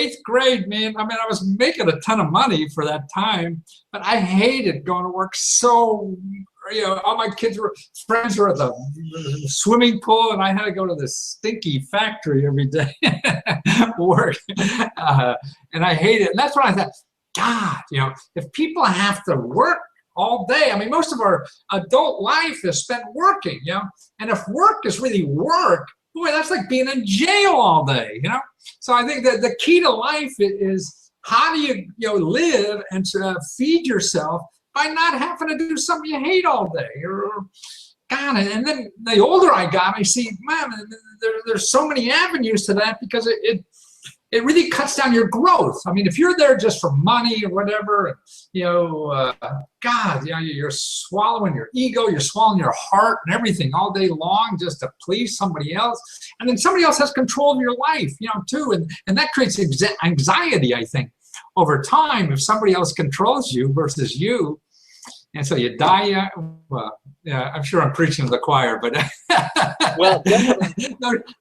8th grade, man. I mean, I was making a ton of money for that time, but I hated going to work. So, all my friends were at the swimming pool, and I had to go to this stinky factory every day work. And I hated it. And that's when I thought, God, if people have to work all day, I mean, most of our adult life is spent working, and if work is really work, boy, that's like being in jail all day, So I think that the key to life is how do you, live and feed yourself by not having to do something you hate all day. God, and then the older I got, I see, man, there's so many avenues to that because it really cuts down your growth. I mean, if you're there just for money or whatever, God, you're swallowing your ego, you're swallowing your heart and everything all day long just to please somebody else. And then somebody else has control of your life, too. And that creates anxiety, I think, over time if somebody else controls you versus you. And so you die. Yeah, I'm sure I'm preaching to the choir, but well, definitely.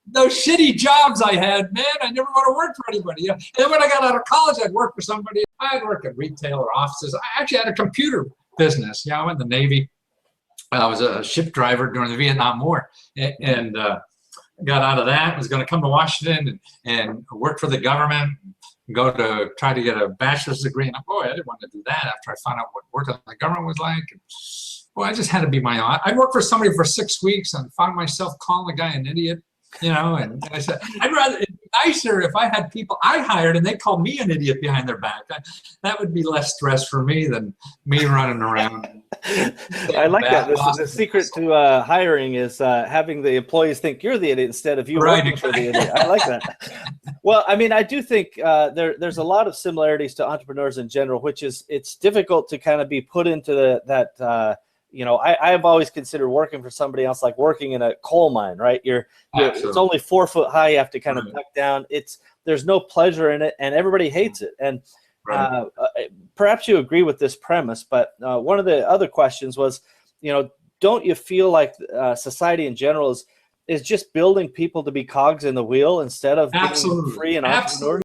those shitty jobs I had, man, I never want to work for anybody. And then when I got out of college, I'd work for somebody. I'd work at retail or offices. I actually had a computer business. I went in the Navy. I was a ship driver during the Vietnam War, and got out of that. Was going to come to Washington and work for the government. Go to try to get a bachelor's degree, and boy, I didn't want to do that after I found out what working in the government was like. And, boy, I just had to be my own. I worked for somebody for 6 weeks and found myself calling the guy an idiot, and I said, I'd rather, it'd be nicer if I had people I hired and they called me an idiot behind their back. That would be less stress for me than me running around. I like that. The secret to hiring is having the employees think you're the idiot instead of you working for the idiot. I like that. Well, I mean, I do think there's a lot of similarities to entrepreneurs in general, which is it's difficult to kind of be put into that. I have always considered working for somebody else like working in a coal mine, right? It's only 4 foot high. You have to kind of duck down. There's no pleasure in it, and everybody hates it. And perhaps you agree with this premise, but one of the other questions was, don't you feel like society in general is just building people to be cogs in the wheel instead of being free and entrepreneurs?